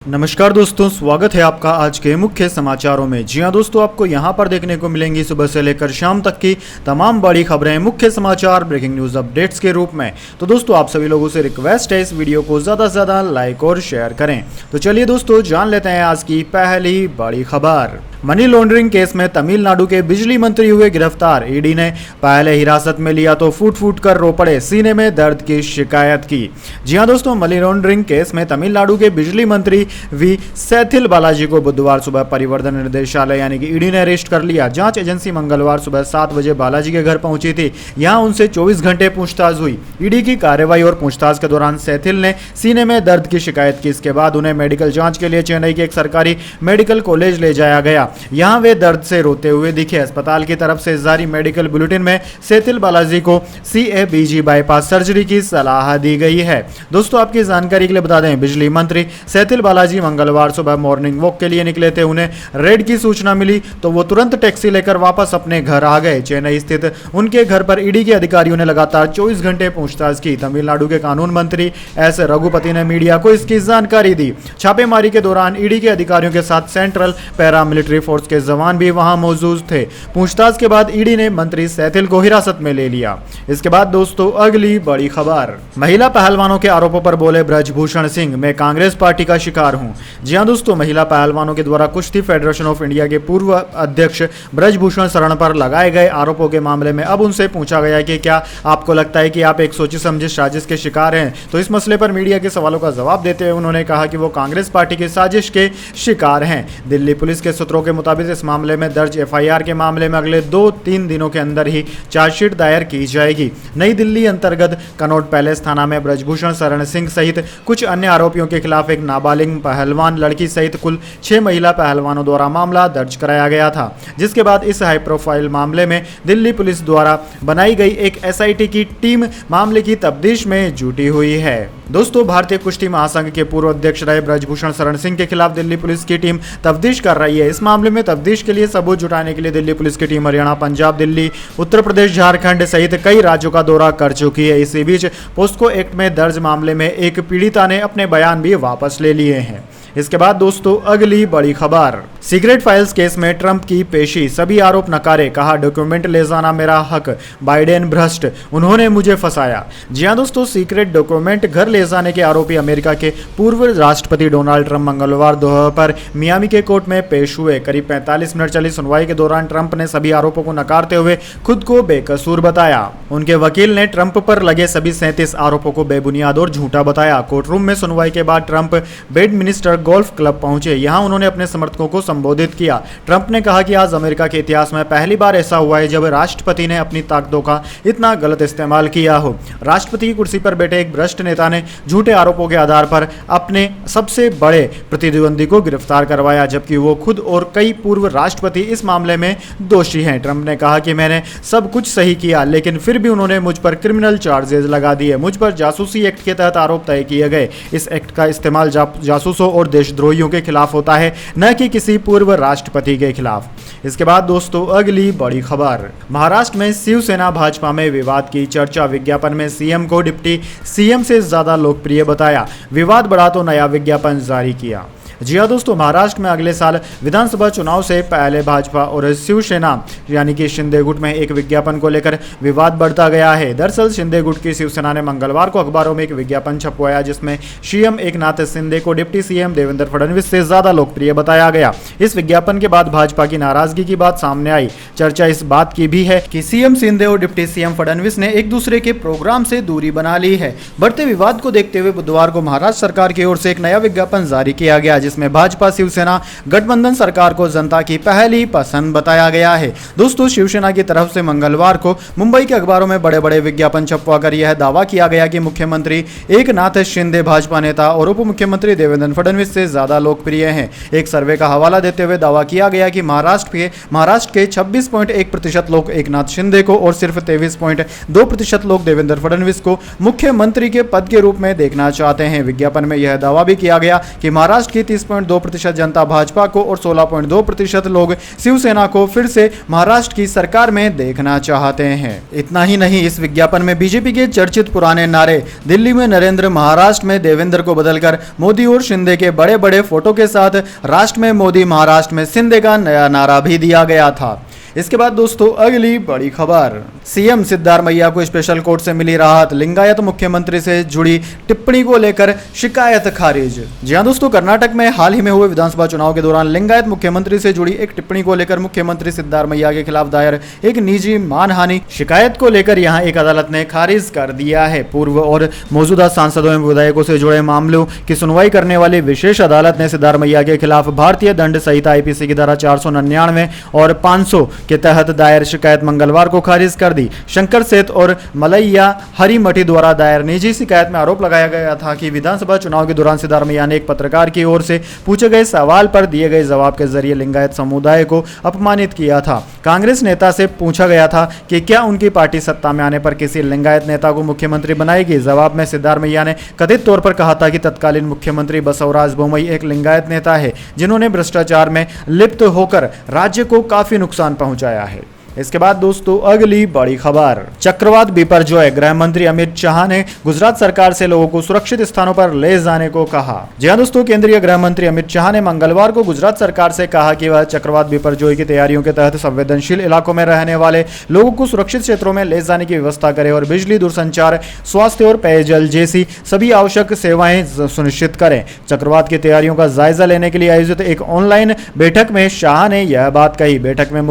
नमस्कार दोस्तों, स्वागत है आपका आज के मुख्य समाचारों में। जी हां दोस्तों, आपको यहां पर देखने को मिलेंगी सुबह से लेकर शाम तक की तमाम बड़ी खबरें, मुख्य समाचार, ब्रेकिंग न्यूज अपडेट्स के रूप में। तो दोस्तों, आप सभी लोगों से रिक्वेस्ट है इस वीडियो को ज़्यादा से ज़्यादा लाइक और शेयर करें। तो चलिए दोस्तों, जान लेते हैं आज की पहली बड़ी खबर। मनी लॉन्ड्रिंग केस में तमिलनाडु के बिजली मंत्री हुए गिरफ्तार। ईडी ने पहले हिरासत में लिया तो फूट फूट कर रो पड़े, सीने में दर्द की शिकायत की। जी हां दोस्तों, मनी लॉन्ड्रिंग केस में तमिलनाडु के बिजली मंत्री वी सेथिल बालाजी को बुधवार सुबह परिवर्तन निर्देशालय यानी कि ईडी ने अरेस्ट कर लिया। जांच एजेंसी मंगलवार सुबह 7 बजे बालाजी के घर पहुंची थी। यहां उनसे 24 घंटे पूछताछ हुई। ईडी की कार्रवाई और पूछताछ के दौरान सेथिल ने सीने में दर्द की शिकायत की। इसके बाद उन्हें मेडिकल जांच के लिए चेन्नई के एक सरकारी मेडिकल कॉलेज ले जाया गया। यहां वे दर्द से रोते हुए दिखे। अस्पताल की तरफ से जारी मेडिकल बुलेटिन में सेथिल बालाजी को CABG बाईपास सर्जरी की सलाह दी गई है। दोस्तों, आपकी जानकारी के लिए बता दें, बिजली मंत्री सेथिल बालाजी मंगलवार सुबह मॉर्निंग वॉक के लिए निकले थे। उन्हें रेड की सूचना मिली तो वो तुरंत टैक्सी लेकर वापस अपने घर आ गए। चेन्नई स्थित उनके घर पर ईडी के अधिकारियों ने लगातार 24 घंटे पूछताछ की। तमिलनाडु के कानून मंत्री S रघुपति ने मीडिया को इसकी जानकारी दी। छापेमारी के दौरान ईडी के अधिकारियों के साथ सेंट्रल पैरामिलिट्री फोर्स के जवान भी वहां मौजूद थे। पूछताछ के बाद ईडी ने मंत्री सेथिल को हिरासत में ले लिया। इसके बाद दोस्तों, अगली बड़ी खबर। महिला पहलवानों के आरोपों पर बोले ब्रजभूषण सिंह, मैं कांग्रेस पार्टी का शिकार हूं। जी हां दोस्तों, महिला पहलवानों के द्वारा कुश्ती फेडरेशन ऑफ इंडिया के पूर्व अध्यक्ष ब्रजभूषण शरण पर लगाए गए आरोपों के मामले में अब उनसे पूछा गया कि क्या आपको लगता है कि आप एक सोची समझी साजिश के शिकार हैं। तो इस मसले पर मीडिया के सवालों का जवाब देते हुए उन्होंने कहा कि वो कांग्रेस पार्टी की साजिश के शिकार हैं। दिल्ली पुलिस के सूत्रों के मुताबिक इस मामले में दर्ज FIR के मामले में अगले 2-3 दिनों के अंदर ही चार्जशीट दायर की जाएगी। नई दिल्ली अंतर्गत कनॉट पैलेस थाना में ब्रजभूषण शरण सिंह सहित कुछ अन्य आरोपियों के खिलाफ एक नाबालिग पहलवान लड़की सहित कुल 6 महिला पहलवानों द्वारा मामला दर्ज कराया गया था। जिसके बाद इस हाई प्रोफाइल मामले में दिल्ली पुलिस द्वारा बनाई गई एक SIT की टीम मामले की तफ्तीश में जुटी हुई है। दोस्तों, भारतीय कुश्ती महासंघ के पूर्व अध्यक्ष रहे ब्रजभूषण शरण सिंह के खिलाफ दिल्ली पुलिस की टीम तफ्तीश कर रही है। इस मामले में तफ्तीश के लिए सबूत जुटाने के लिए दिल्ली पुलिस की टीम हरियाणा, पंजाब, दिल्ली, उत्तर प्रदेश, झारखंड सहित कई राज्यों का दौरा कर चुकी है। इसी बीच पोस्को एक्ट में दर्ज मामले में एक पीड़िता ने अपने बयान भी वापस ले लिए हैं। इसके बाद दोस्तों, अगली बड़ी खबर। सीक्रेट फाइल्स केस में ट्रंप की पेशी, सभी आरोप नकारे, कहा डॉक्यूमेंट ले जाना मेरा हक, बाइडेन भ्रष्ट, उन्होंने मुझे फंसाया। जी हां दोस्तों, सीक्रेट डॉक्यूमेंट घर ले जाने के आरोपी अमेरिका के पूर्व राष्ट्रपति डोनाल्ड ट्रंप मंगलवार दोपहर मियामी के कोर्ट में पेश हुए। करीब 45 मिनट चली सुनवाई के दौरान ट्रंप ने सभी आरोपों को नकारते हुए खुद को बेकसूर बताया। उनके वकील ने ट्रंप पर लगे सभी 37 आरोपों को बेबुनियाद और झूठा बताया। कोर्टरूम में सुनवाई के बाद ट्रंप बेडमिनिस्टर गोल्फ क्लब पहुंचे। यहां उन्होंने अपने समर्थकों को संबोधित किया। ट्रंप ने कहा कि आज अमेरिका के इतिहास में पहली बार ऐसा हुआ है जब राष्ट्रपति ने अपनी ताकतों का इतना गलत इस्तेमाल किया हो। राष्ट्रपति की कुर्सी पर बैठे एक भ्रष्ट नेता ने झूठे आरोपों के आधार पर अपने सबसे बड़े प्रतिद्वंदी को गिरफ्तार करवाया, जबकि वो खुद और कई पूर्व राष्ट्रपति इस मामले में दोषी हैं। ट्रंप ने कहा कि मैंने सब कुछ सही किया, लेकिन फिर भी उन्होंने मुझ पर क्रिमिनल चार्जेस लगा दिए। मुझ पर जासूसी एक्ट के तहत आरोप तय किए गए। इस एक्ट का इस्तेमाल जासूसों और देशद्रोहियों के खिलाफ होता है, न कि किसी पूर्व राष्ट्रपति के खिलाफ। इसके बाद दोस्तों, अगली बड़ी खबर। महाराष्ट्र में शिवसेना भाजपा में विवाद की चर्चा। विज्ञापन में CM को डिप्टी CM से ज्यादा लोकप्रिय बताया। विवाद बढ़ा तो नया विज्ञापन जारी किया। जी हाँ दोस्तों, महाराष्ट्र में अगले साल विधानसभा चुनाव से पहले भाजपा और शिवसेना यानी कि शिंदे गुट में एक विज्ञापन को लेकर विवाद बढ़ता गया है। दरअसल शिंदे गुट की शिवसेना ने मंगलवार को अखबारों में एक विज्ञापन छपवाया, जिसमें CM एकनाथ शिंदे को डिप्टी CM देवेंद्र फडणवीस से ज्यादा लोकप्रिय बताया गया। इस विज्ञापन के बाद भाजपा की नाराजगी की बात सामने आई। चर्चा इस बात की भी है कि CM शिंदे और डिप्टी CM फडणवीस ने एक दूसरे के प्रोग्राम से दूरी बना ली है। बढ़ते विवाद को देखते हुए बुधवार को महाराष्ट्र सरकार की ओर से एक नया विज्ञापन जारी किया गया, जिसमें भाजपा शिवसेना गठबंधन सरकार को जनता की पहली पसंद बताया गया है। दोस्तों, शिवसेना की तरफ से मंगलवार को मुंबई के अखबारों में बड़े बड़े विज्ञापन छपवाकर यह दावा किया गया कि मुख्यमंत्री एकनाथ शिंदे भाजपा नेता और उप मुख्यमंत्री देवेंद्र फडणवीस से ज्यादा लोकप्रिय हैं। एक सर्वे का हवाला देते हुए दावा किया गया कि महाराष्ट्र के 26.1% लोग एकनाथ शिंदे को और सिर्फ 23.2% लोग देवेंद्र फडणवीस को मुख्यमंत्री के पद के रूप में देखना चाहते हैं। विज्ञापन में यह दावा भी किया गया कि महाराष्ट्र की 30.2% जनता भाजपा को और 16.2% लोग शिवसेना को फिर से महाराष्ट्र की सरकार में देखना चाहते हैं। इतना ही नहीं, इस विज्ञापन में बीजेपी के चर्चित पुराने नारे दिल्ली में नरेंद्र, महाराष्ट्र में देवेंद्र को बदलकर मोदी और शिंदे के बड़े बड़े फोटो के साथ राष्ट्र में मोदी, महाराष्ट्र में शिंदे का नया नारा भी दिया गया था। इसके बाद दोस्तों अगली बड़ी खबर, सीएम सिद्धारमैया को स्पेशल कोर्ट से मिली राहत, लिंगायत मुख्यमंत्री से जुड़ी टिप्पणी को लेकर शिकायत खारिज। जी हां दोस्तों, कर्नाटक में हाल ही में हुए विधानसभा चुनाव के दौरान लिंगायत मुख्यमंत्री से जुड़ी एक टिप्पणी को लेकर मुख्यमंत्री सिद्धारमैया के खिलाफ दायर एक निजी मानहानि शिकायत को लेकर यहां एक अदालत ने खारिज कर दिया है। पूर्व और मौजूदा सांसदों एवं विधायकों से जुड़े मामलों की सुनवाई करने वाली विशेष अदालत ने सिद्धारमैया के खिलाफ भारतीय दंड संहिता आईपीसी की धारा 499 और 500 के तहत दायर शिकायत मंगलवार को खारिज कर दी। शंकर सेठ और मलैया हरिमठी द्वारा दायर निजी शिकायत में आरोप लगाया गया था कि विधानसभा चुनाव के दौरान सिद्धारमैया ने एक पत्रकार की ओर से पूछे गए सवाल पर दिए गए जवाब के जरिए लिंगायत समुदाय को अपमानित किया था। कांग्रेस नेता से पूछा गया था कि क्या उनकी पार्टी सत्ता में आने पर किसी लिंगायत नेता को मुख्यमंत्री बनाएगी। जवाब में सिद्धारमैया ने कथित तौर पर कहा था कि तत्कालीन मुख्यमंत्री बसवराज बोम्मई एक लिंगायत नेता है जिन्होंने भ्रष्टाचार में लिप्त होकर राज्य को काफी नुकसान पहुंचाया है। इसके बाद दोस्तों अगली बड़ी खबर, चक्रवात बिपरजॉय, गृह मंत्री अमित शाह ने गुजरात सरकार से लोगों को सुरक्षित स्थानों पर ले जाने को कहा। जी हां दोस्तों, केंद्रीय गृह मंत्री अमित शाह ने मंगलवार को गुजरात सरकार से कहा कि वह चक्रवात बिपरजॉय की तैयारियों के तहत संवेदनशील इलाकों में रहने वाले लोगों को सुरक्षित क्षेत्रों में ले जाने की व्यवस्था करे और बिजली, दूरसंचार, स्वास्थ्य और पेयजल जैसी सभी आवश्यक सेवाएं सुनिश्चित करें। चक्रवात की तैयारियों का जायजा लेने के लिए आयोजित एक ऑनलाइन बैठक में शाह ने यह बात कही। बैठक में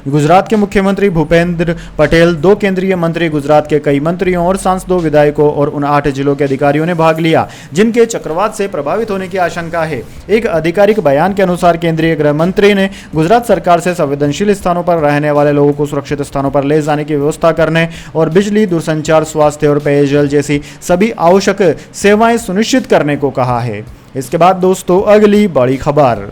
गुजरात के मुख्यमंत्री भूपेंद्र पटेल, 2 केंद्रीय मंत्री, गुजरात के कई मंत्रियों और सांसदों, विधायकों और उन 8 जिलों के अधिकारियों ने भाग लिया जिनके चक्रवात से प्रभावित होने की आशंका है। एक आधिकारिक बयान के अनुसार केंद्रीय गृह मंत्री ने गुजरात सरकार से संवेदनशील स्थानों पर रहने वाले लोगों को सुरक्षित स्थानों पर ले जाने की व्यवस्था करने और बिजली, दूरसंचार, स्वास्थ्य और पेयजल जैसी सभी आवश्यक सेवाएं सुनिश्चित करने को कहा है। इसके बाद दोस्तों अगली बड़ी खबर,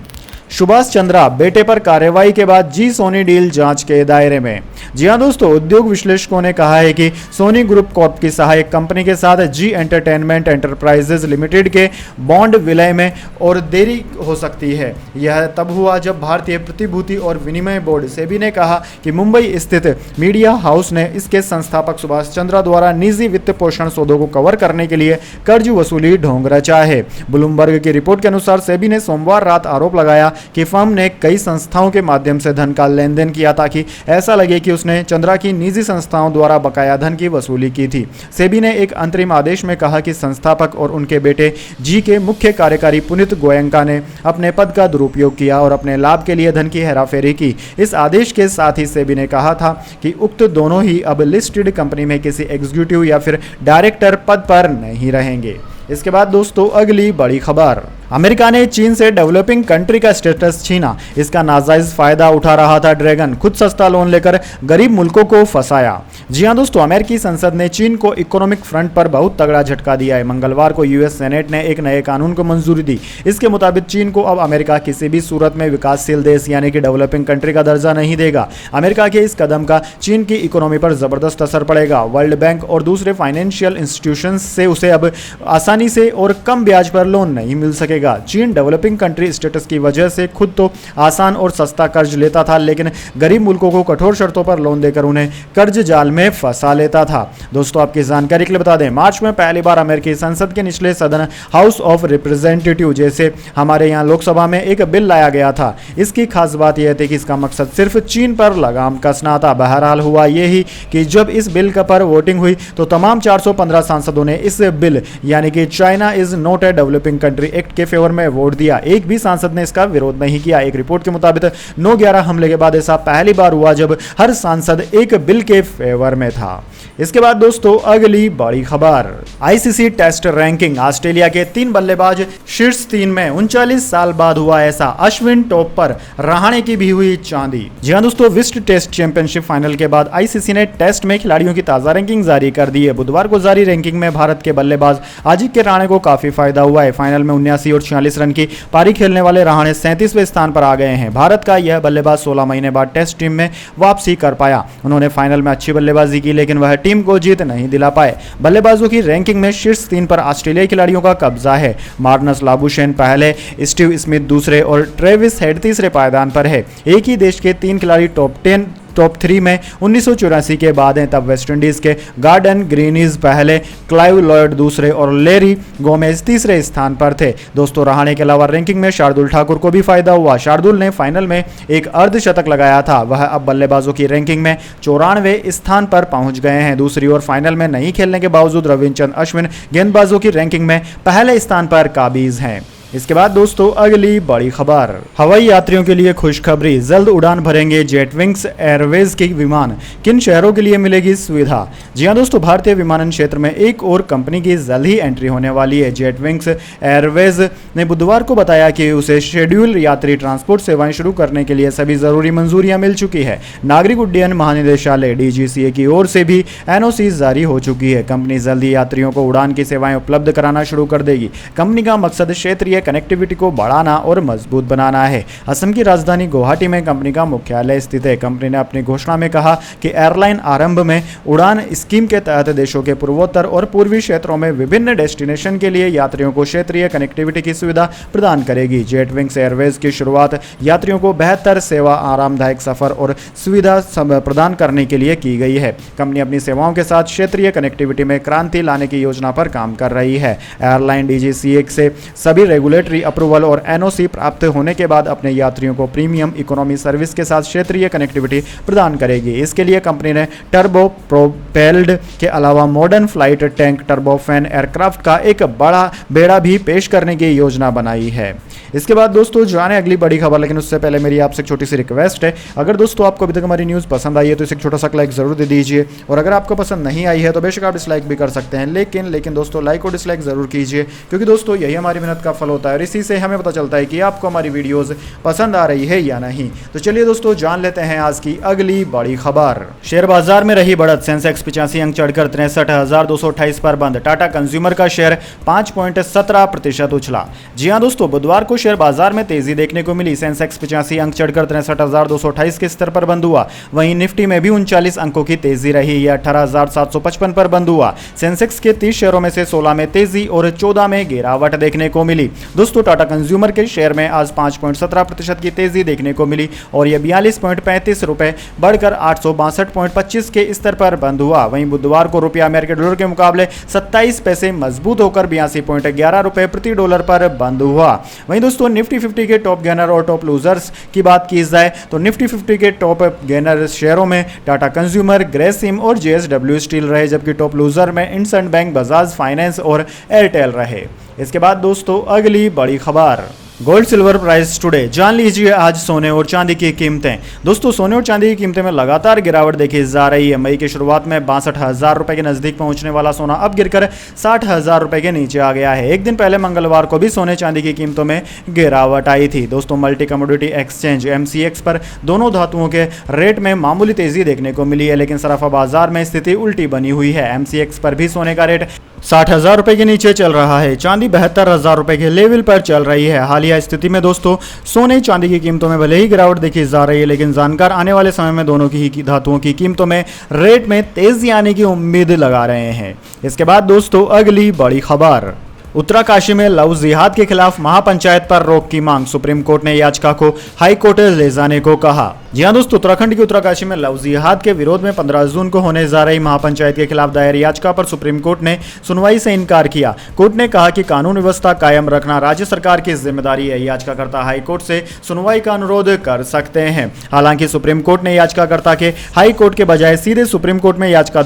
सुभाष चंद्रा बेटे पर कार्रवाई के बाद जी सोनी डील जांच के दायरे में। जी हां दोस्तों, उद्योग विश्लेषकों ने कहा है कि सोनी ग्रुप कॉर्प की सहायक कंपनी के साथ जी एंटरटेनमेंट एंटरप्राइजेज लिमिटेड के बॉन्ड विलय में और देरी हो सकती है। यह तब हुआ जब भारतीय प्रतिभूति और विनिमय बोर्ड सेबी ने कहा कि मुंबई स्थित मीडिया हाउस ने इसके संस्थापक सुभाष चंद्रा द्वारा निजी वित्त पोषण सौदों को कवर करने के लिए कर्ज वसूली ढोंग रचा है। ब्लूमबर्ग की रिपोर्ट के अनुसार सेबी ने सोमवार रात आरोप लगाया कि फर्म ने कई संस्थाओं के माध्यम से धन का लेन देन किया ताकि ऐसा लगे कि उसने चंद्रा की निजी संस्थाओं द्वारा बकाया धन की वसूली की थी। सेबी ने एक अंतरिम आदेश में कहा कि संस्थापक और उनके बेटे जी के मुख्य कार्यकारी पुनीत गोयंका ने अपने पद का दुरुपयोग किया और अपने लाभ के लिए धन की हेराफेरी की। इस आदेश के साथ ही सेबी ने कहा था कि उक्त दोनों ही अब लिस्टेड कंपनी में किसी एग्जीक्यूटिव या फिर डायरेक्टर पद पर नहीं रहेंगे। इसके बाद दोस्तों अगली बड़ी खबर, अमेरिका ने चीन से डेवलपिंग कंट्री का स्टेटस छीना। इसका नाजायज फायदा उठा रहा था ड्रैगन, खुद सस्ता लोन लेकर गरीब मुल्कों को फंसाया। जी हां दोस्तों, अमेरिकी संसद ने चीन को इकोनॉमिक फ्रंट पर बहुत तगड़ा झटका दिया है। मंगलवार को यूएस सेनेट ने एक नए कानून को मंजूरी दी। इसके मुताबिक चीन को अब अमेरिका किसी भी सूरत में विकासशील देश यानी कि डेवलपिंग कंट्री का दर्जा नहीं देगा। अमेरिका के इस कदम का चीन की इकोनॉमी पर जबरदस्त असर पड़ेगा। वर्ल्ड बैंक और दूसरे फाइनेंशियल इंस्टीट्यूशन से उसे अब आसानी से और कम ब्याज पर लोन नहीं मिल सकेगा। चीन डेवलपिंग कंट्री स्टेटस की वजह से खुद तो आसान और सस्ता कर्ज लेता था, लेकिन गरीब मुल्कों को कठोर शर्तों पर लोन देकर उन्हें कर्ज जाल में फंसा लेता था। दोस्तों आपकी जानकारी के लिए बता दें, मार्च में पहली बार अमेरिकी संसद के निचले सदन हाउस ऑफ रिप्रेजेंटेटिव जैसे हमारे यहाँ लोकसभा में एक बिल लाया गया था। इसकी खास बात यह थी कि इसका मकसद सिर्फ चीन पर लगाम कसना था। बहरहाल हुआ यही कि जब इस बिल पर वोटिंग हुई तो तमाम 415 सांसदों ने इस बिल यानी कि China is not a developing country act के फेवर में वोट दिया। एक भी सांसद ने इसका विरोध नहीं किया। एक रिपोर्ट के मुताबिक 9/11 हमले के बाद ऐसा पहली बार हुआ जब हर सांसद एक बिल के फेवर में था। इसके बाद दोस्तों अगली बड़ी खबर, आईसीसी टेस्ट रैंकिंग, ऑस्ट्रेलिया के 3 बल्लेबाज शीर्ष 3 में। 39 साल बाद हुआ ऐसा, अश्विन टॉप पर, रहाणे की भी हुई चांदी। जी हां दोस्तों, विश्व टेस्ट चैंपियनशिप फाइनल के बाद आईसीसी ने टेस्ट में खिलाड़ियों की ताजा रैंकिंग जारी कर दी है। बुधवार को जारी रैंकिंग में भारत के बल्लेबाज अजिंक्य रहाणे को काफी फायदा हुआ है। फाइनल में 79 और 46 रन की पारी खेलने वाले रहाणे 37वें स्थान पर आ गए हैं। भारत का यह बल्लेबाज 16 महीने बाद टेस्ट टीम में वापसी कर पाया। उन्होंने फाइनल में अच्छी बल्लेबाजी की, लेकिन वह टीम को जीत नहीं दिला पाए। बल्लेबाजों की रैंकिंग में शीर्ष 3 पर ऑस्ट्रेलियाई खिलाड़ियों का कब्जा है। मार्नस लाबुशेन पहले, स्टीव स्मिथ दूसरे और ट्रेविस हेड तीसरे पायदान पर है। एक ही देश के 3 खिलाड़ी टॉप 3 में 1984 के बाद हैं। तब वेस्टइंडीज के गार्डन ग्रीनिज पहले, क्लाइव लॉयड दूसरे और लैरी गोमेज तीसरे स्थान पर थे। दोस्तों, रहाणे के अलावा रैंकिंग में शार्दुल ठाकुर को भी फायदा हुआ। शार्दुल ने फाइनल में एक अर्धशतक लगाया था। वह अब बल्लेबाजों की रैंकिंग में 94वें स्थान पर पहुंच गए हैं। दूसरी ओर फाइनल में नहीं खेलने के बावजूद रविचंद्रन अश्विन गेंदबाजों की रैंकिंग में पहले स्थान पर काबिज हैं। इसके बाद दोस्तों अगली बड़ी खबर, हवाई यात्रियों के लिए खुशखबरी, जल्द उड़ान भरेंगे जेटविंग्स एयरवेज के विमान, किन शहरों के लिए मिलेगी सुविधा। जी हां दोस्तों, भारतीय विमानन क्षेत्र में एक और कंपनी की जल्द ही एंट्री होने वाली है। जेटविंग्स एयरवेज ने बुधवार को बताया कि उसे शेड्यूल यात्री ट्रांसपोर्ट सेवाएं शुरू करने के लिए सभी जरूरी मंजूरियां मिल चुकी है। नागरिक उड्डयन महानिदेशालय DGCA की ओर से भी NOC जारी हो चुकी है। कंपनी जल्द ही यात्रियों को उड़ान की सेवाएं उपलब्ध कराना शुरू कर देगी। कंपनी का मकसद क्षेत्रीय कनेक्टिविटी को बढ़ाना और मजबूत बनाना है। असम की राजधानी गुवाहाटी में कंपनी का मुख्यालय स्थित है। कंपनी ने अपनी घोषणा में कहा कि एयरलाइन आरंभ में उड़ान स्कीम के तहत देशों के पूर्वोत्तर और पूर्वी क्षेत्रों में विभिन्न डेस्टिनेशन के लिए यात्रियों को क्षेत्रीय कनेक्टिविटी की सुविधा प्रदान करेगी। जेटविंग्स एयरवेज की शुरुआत यात्रियों को बेहतर सेवा, आरामदायक सफर और सुविधा प्रदान करने के लिए की गई है। कंपनी अपनी सेवाओं के साथ क्षेत्रीय कनेक्टिविटी में क्रांति लाने की योजना पर काम कर रही है। एयरलाइन DGCA से सभी रेगुलेटरी अप्रूवल और NOC प्राप्त होने के बाद अपने यात्रियों को प्रीमियम इकोनॉमी सर्विस के साथ क्षेत्रीय कनेक्टिविटी प्रदान करेगी। इसके लिए कंपनी ने टर्बो प्रोपेल्ड के अलावा modern flight tank turbofan aircraft का एक बड़ा बेड़ा भी पेश करने की योजना बनाई है। इसके बाद दोस्तों जाने अगली बड़ी खबर, लेकिन उससे पहले मेरी आपसे एक छोटी सी रिक्वेस्ट है, अगर दोस्तों आपको अभी तक हमारी न्यूज़ पसंद आई है तो इसे एक छोटा सा लाइक जरूर दे दीजिए, और अगर आपको पसंद नहीं आई है तो बेशक आप डिसलाइक भी कर सकते हैं, लेकिन दोस्तों लाइक और डिसलाइक जरूर कीजिए, क्योंकि दोस्तों यही हमारी मेहनत का फल होता है और इसी से हमें पता चलता है कि आपको हमारी वीडियोज़ पसंद आ रही है या नहीं। तो चलिए दोस्तों जान लेते हैं आज की अगली बड़ी खबर। शेयर बाजार में रही बढ़त, सेंसेक्स 85 अंक चढ़कर 63,228 पर बंद। टाटा कंज्यूमर का शेयर 5.17% उछला। जी हां दोस्तों, बुधवार को शेयर बाजार में तेजी देखने को मिली। सेंसेक्स 85 अंक चढ़कर 63,228 के स्तर पर बंद हुआ। वहीं निफ्टी में भी 39 अंकों की तेजी रही। यह 18,755 पर बंद हुआ। सेंसेक्स के 30 शेयरों में से 16 में तेजी और 14 में गिरावट देखने को मिली। दोस्तों टाटा कंज्यूमर के शेयर में आज 5.17% की तेजी देखने को मिली और यह 42.35 रुपए बढ़कर 862.25 के स्तर पर बंद हुआ। वहीं बुधवार को रुपया अमेरिकी डॉलर के मुकाबले 27 पैसे मजबूत होकर 82.11 रुपए प्रति डॉलर पर बंद हुआ। वहीं दोस्तों निफ्टी 50 के टॉप गेनर और टॉप लूजर्स की बात की जाए तो निफ्टी 50 के टॉप गेनर शेयरों में टाटा कंज्यूमर, ग्रेसिम और JSW स्टील रहे, जबकि टॉप लूजर में इंडसइंड बैंक, बजाज फाइनेंस और एयरटेल रहे। इसके बाद दोस्तों अगली बड़ी खबर, गोल्ड सिल्वर प्राइस टुडे। जान लीजिए आज सोने और चांदी की कीमतें। दोस्तों सोने और चांदी की कीमतें में लगातार गिरावट देखी जा रही है। मई की शुरुआत में 62,000 रुपए के नजदीक पहुंचने वाला सोना अब गिरकर 60,000 रुपए के नीचे आ गया है। एक दिन पहले मंगलवार को भी सोने चांदी की कीमतों में गिरावट आई थी। दोस्तों मल्टी कमोडिटी एक्सचेंज MCX पर दोनों धातुओं के रेट में मामूली तेजी देखने को मिली है, लेकिन सराफा बाजार में स्थिति उल्टी बनी हुई है। MCX पर भी सोने का रेट 60,000 रुपए के नीचे चल रहा है। चांदी 72,000 रुपए के लेवल पर चल रही है। हालिया स्थिति में दोस्तों सोने चांदी की कीमतों में भले ही गिरावट देखी जा रही है, लेकिन जानकार आने वाले समय में दोनों की धातुओं की कीमतों में रेट में तेजी आने की उम्मीद लगा रहे हैं। इसके बाद दोस्तों अगली बड़ी खबर, उत्तराकाशी में लव जिहाद के खिलाफ महापंचायत पर रोक की मांग। सुप्रीम कोर्ट ने याचिका को हाई कोर्ट ले जाने को कहा। जी हां दोस्तों, उत्तराखंड की उत्तराकाशी में लव जिहाद के विरोध में 15 जून को होने जा रही महापंचायत के खिलाफ दायर याचिका पर सुप्रीम कोर्ट ने सुनवाई से इनकार किया। कोर्ट ने कहा कि कानून व्यवस्था कायम रखना राज्य सरकार की जिम्मेदारी है। याचिकाकर्ता हाई कोर्ट से सुनवाई का अनुरोध कर सकते हैं। हालांकि सुप्रीम कोर्ट ने याचिकाकर्ता के हाई कोर्ट के बजाय सीधे सुप्रीम कोर्ट में याचिका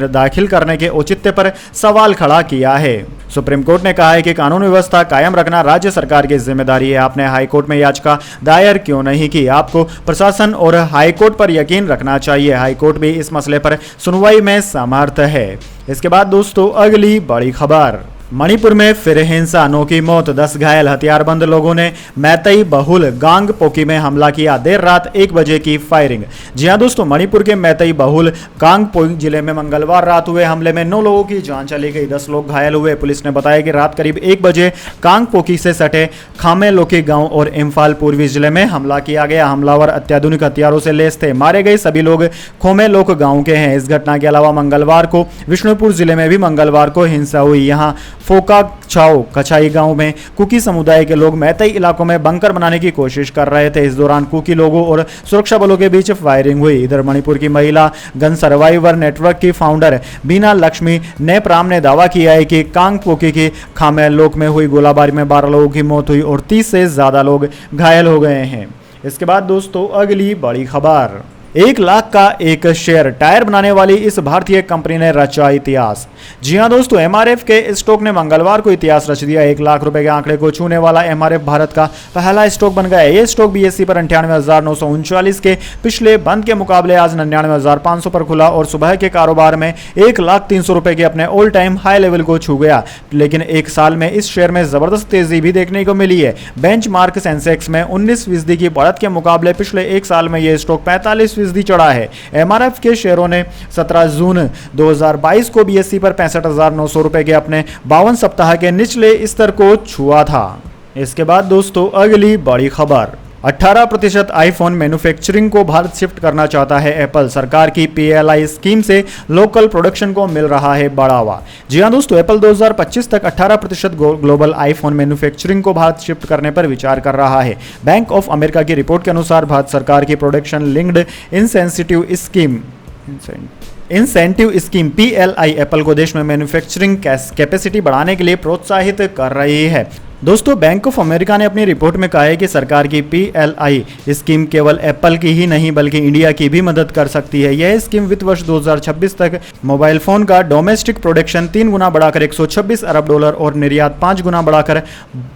दाखिल करने के औचित्य पर सवाल खड़ा किया है। सुप्रीम कोर्ट ने कहा है कि कानून व्यवस्था कायम रखना राज्य सरकार की जिम्मेदारी है। आपने हाई कोर्ट में याचिका दायर क्यों नहीं की? आपको प्रशासन और हाई कोर्ट पर यकीन रखना चाहिए। हाई कोर्ट भी इस मसले पर सुनवाई में समर्थ है। इसके बाद दोस्तों अगली बड़ी खबर, मणिपुर में फिर हिंसा, 9 की मौत, 10 घायल, हथियारबंद लोगों ने मैतई बहुल गांगपोकी में हमला किया, देर रात 1 बजे की फायरिंग। जी हां दोस्तों, मणिपुर के मैतई बहुल गांगपोकी जिले में मंगलवार रात हुए हमले में 9 लोगों की जान चली गई, 10 लोग घायल हुए। पुलिस ने बताया कि रात करीब 1 बजे गांगपोकी से सटे खामेलोकी गांव और इम्फाल पूर्वी जिले में हमला किया गया। हमलावर अत्याधुनिक हथियारों से लैस थे। मारे गए सभी लोग खोमेलोक गांव के हैं। इस घटना के अलावा मंगलवार को विष्णुपुर जिले में भी मंगलवार को हिंसा हुई। यहां फोका छाओ कछाई गांव में कुकी समुदाय के लोग मैतई इलाकों में बंकर बनाने की कोशिश कर रहे थे। इस दौरान कुकी लोगों और सुरक्षा बलों के बीच फायरिंग हुई। इधर मणिपुर की महिला गन सर्वाइवर नेटवर्क की फाउंडर बीना लक्ष्मी नेप्राम ने दावा किया है कि कांगपोकी की खामेलोक में हुई गोलाबारी में 12 लोगों की मौत हुई और 30 से ज्यादा लोग घायल हो गए हैं। इसके बाद दोस्तों अगली बड़ी खबर, 1 लाख का एक शेयर, टायर बनाने वाली इस भारतीय कंपनी ने रचा इतिहास। जी हां दोस्तों, एमआरएफ के स्टॉक ने मंगलवार को इतिहास रच दिया। 1 लाख रुपए के आंकड़े को छूने वाला एमआरएफ भारत का पहला स्टॉक बन गया। यह स्टॉक बीएसई पर 98,939 के पिछले बंद के मुकाबले आज 99,500 पर खुला और सुबह के कारोबार में 1,03,000 रुपए के अपने ऑल टाइम हाई लेवल को छू गया। लेकिन एक साल में इस शेयर में जबरदस्त तेजी भी देखने को मिली है। बेंचमार्क सेंसेक्स में 19% की बढ़त के मुकाबले पिछले एक साल में यह स्टॉक 45% चढ़ा है। एमआरएफ के शेयरों ने 17 जून 2022 को बीएसई पर 65,900 रुपए के अपने 52 सप्ताह के निचले स्तर को छुआ था। इसके बाद दोस्तों अगली बड़ी खबर, 18% आईफोन मैन्युफैक्चरिंग को भारत शिफ्ट करना चाहता है एप्पल। सरकार की पीएलआई स्कीम से लोकल प्रोडक्शन को मिल रहा है बढ़ावा। जी हां दोस्तों, एप्पल 2025 तक 18% ग्लोबल आईफोन मैन्युफैक्चरिंग को भारत शिफ्ट करने पर विचार कर रहा है। बैंक ऑफ अमेरिका की रिपोर्ट के अनुसार भारत सरकार की production linked incentive scheme PLI Apple को देश में मैन्युफैक्चरिंग कैपेसिटी बढ़ाने के लिए प्रोत्साहित कर रही है। दोस्तों, बैंक ऑफ अमेरिका ने अपनी रिपोर्ट में कहा है कि सरकार की पीएलआई स्कीम केवल एप्पल की ही नहीं बल्कि इंडिया की भी मदद कर सकती है। यह स्कीम वित्त वर्ष 2026 तक मोबाइल फोन का डोमेस्टिक प्रोडक्शन 3 गुना बढ़ाकर $126 अरब और निर्यात 5 गुना बढ़ाकर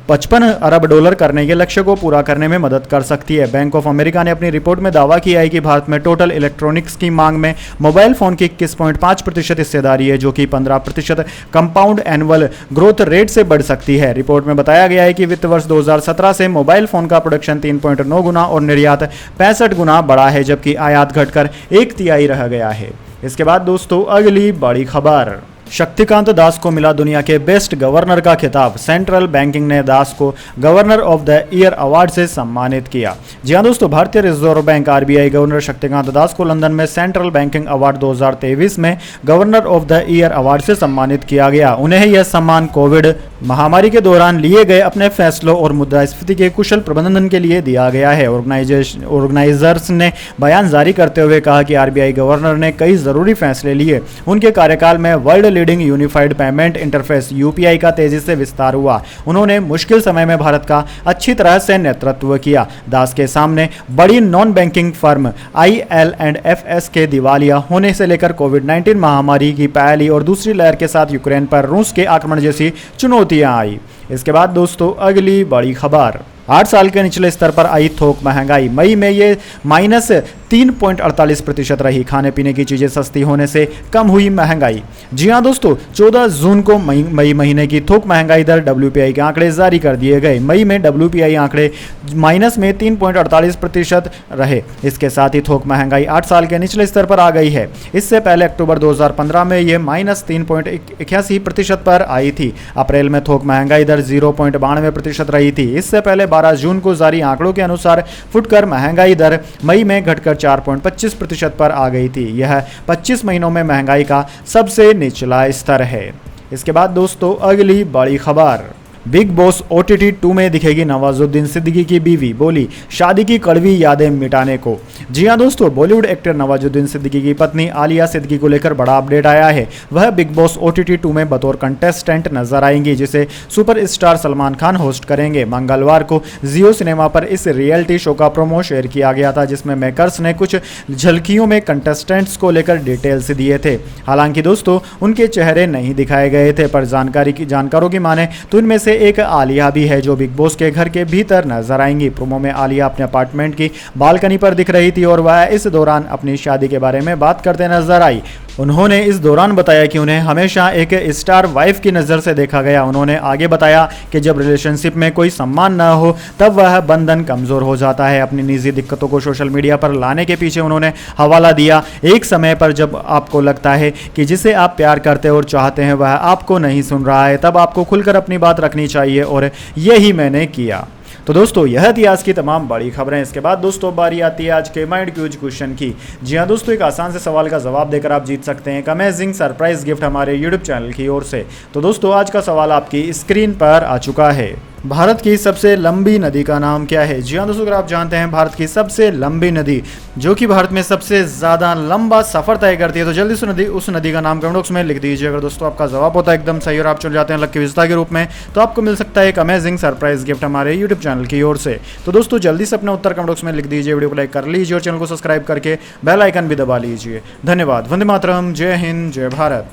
$55 अरब करने के लक्ष्य को पूरा करने में मदद कर सकती है। बैंक ऑफ अमेरिका ने अपनी रिपोर्ट में दावा किया है कि भारत में टोटल इलेक्ट्रॉनिक्स की मांग में मोबाइल फोन की 21.5% हिस्सेदारी है, जो कि 15% कंपाउंड एनुअल ग्रोथ रेट से बढ़ सकती है। रिपोर्ट में बताया गया है कि वित्त वर्ष 2017 से मोबाइल फोन का प्रोडक्शन 3.9 गुना और निर्यात 65 गुना बढ़ा है, जबकि आयात घटकर 1/3 रह गया है। इसके बाद दोस्तों अगली बड़ी खबर, शक्तिकांत दास को मिला दुनिया के बेस्ट गवर्नर का खिताब। सेंट्रल बैंकिंग ने दास को governor of the year award से सम्मानित किया। जी हां दोस्तों, भारतीय reserve bank RBI governor Shaktikanta Das को लंदन में सेंट्रल बैंकिंग अवार्ड 2023 में governor of the year award से सम्मानित किया गया। उन्हें यह सम्मान कोविड महामारी के दौरान लिए गए अपने फैसलों और मुद्रास्फीति के कुशल प्रबंधन के लिए दिया गया है। ऑर्गेनाइजर्स ने बयान जारी करते हुए कहा कि आरबीआई गवर्नर ने कई जरूरी फैसले लिए। उनके कार्यकाल में world leading unified payment interface UPI का तेजी से विस्तार हुआ। उन्होंने मुश्किल समय में भारत का अच्छी तरह से नेतृत्व किया। दास के सामने बड़ी नॉन बैंकिंग फर्म IL&FS के दिवालिया होने से लेकर कोविड-19 महामारी की पहली और दूसरी लहर के साथ यूक्रेन पर रूस के आक्रमण जैसी चुनौतियां आई। इसके बाद दोस्तों अगली बड़ी खबर, 8 साल के निचले स्तर पर आई थोक महंगाई। मई में ये -3.48% रही। खाने पीने की चीजें सस्ती होने से कम हुई महंगाई। जी हां दोस्तों, 14 जून को मई महीने की थोक महंगाई दर WPI के आंकड़े जारी कर दिए गए। मई में WPI आंकड़े -3.48% रहे। इसके साथ ही थोक महंगाई 8 साल के निचले स्तर पर आ गई है। इससे पहले अक्टूबर 2015 में यह -3.81% पर आई थी। अप्रैल में थोक महंगाई दर 0.92% रही थी। इससे पहले 12 जून को जारी आंकड़ों के अनुसार फुटकर महंगाई दर मई में घटकर 4.25% पर आ गई थी। यह 25 महीनों में महंगाई का सबसे निचला स्तर है। इसके बाद दोस्तों अगली बड़ी खबर, बिग बॉस OTT 2 में दिखेगी नवाजुद्दीन सिद्दीकी की बीवी, बोली शादी की कड़वी यादें मिटाने को। जी हां दोस्तों, बॉलीवुड एक्टर नवाजुद्दीन सिद्दीकी की पत्नी आलिया सिद्दीकी को लेकर बड़ा अपडेट आया है। वह बिग बॉस OTT 2 में बतौर कंटेस्टेंट नजर आएंगी, जिसे सुपरस्टार सलमान खान होस्ट करेंगे। मंगलवार को जियो सिनेमा पर इस रियलिटी शो का प्रोमो शेयर किया गया था, जिसमें मेकर्स ने कुछ झलकियों में कंटेस्टेंट्स को लेकर डिटेल्स दिए थे। हालांकि दोस्तों उनके चेहरे नहीं दिखाए गए थे, पर जानकारों की माने तो इनमें से एक आलिया भी है, जो बिग बॉस के घर के भीतर नजर आएंगी। प्रोमो में आलिया अपने अपार्टमेंट की बालकनी पर दिख रही थी और वह इस दौरान अपनी शादी के बारे में बात करते नजर आई। उन्होंने इस दौरान बताया कि उन्हें हमेशा एक स्टार वाइफ की नज़र से देखा गया। उन्होंने आगे बताया कि जब रिलेशनशिप में कोई सम्मान न हो तब वह बंधन कमज़ोर हो जाता है। अपनी निजी दिक्कतों को सोशल मीडिया पर लाने के पीछे उन्होंने हवाला दिया, एक समय पर जब आपको लगता है कि जिसे आप प्यार करते और चाहते हैं वह आपको नहीं सुन रहा है, तब आपको खुलकर अपनी बात रखनी चाहिए और यही मैंने किया। तो दोस्तों यह थी आज की तमाम बड़ी खबरें। इसके बाद दोस्तों बारी आती है आज के माइंड क्यूज क्वेश्चन की। जी हाँ दोस्तों, एक आसान से सवाल का जवाब देकर आप जीत सकते हैं एक अमेजिंग सरप्राइज गिफ्ट हमारे यूट्यूब चैनल की ओर से। तो दोस्तों आज का सवाल आपकी स्क्रीन पर आ चुका है। भारत की सबसे लंबी नदी का नाम क्या है? जी हाँ दोस्तों, अगर आप जानते हैं भारत की सबसे लंबी नदी जो कि भारत में सबसे ज़्यादा लंबा सफ़र तय करती है, तो जल्दी से उस नदी का नाम कमेंट बॉक्स में लिख दीजिए। अगर दोस्तों आपका जवाब होता है एकदम सही और आप चल जाते हैं लकी विजेता के रूप में, तो आपको मिल सकता है एक अमेजिंग सरप्राइज गिफ्ट हमारे यूट्यूब चैनल की ओर से। तो दोस्तों जल्दी से अपना उत्तर कमेंट बॉक्स में लिख दीजिए, वीडियो को लाइक कर लीजिए और चैनल को सब्सक्राइब करके बेल आइकन भी दबा लीजिए। धन्यवाद। वंदे मातरम। जय हिंद, जय भारत।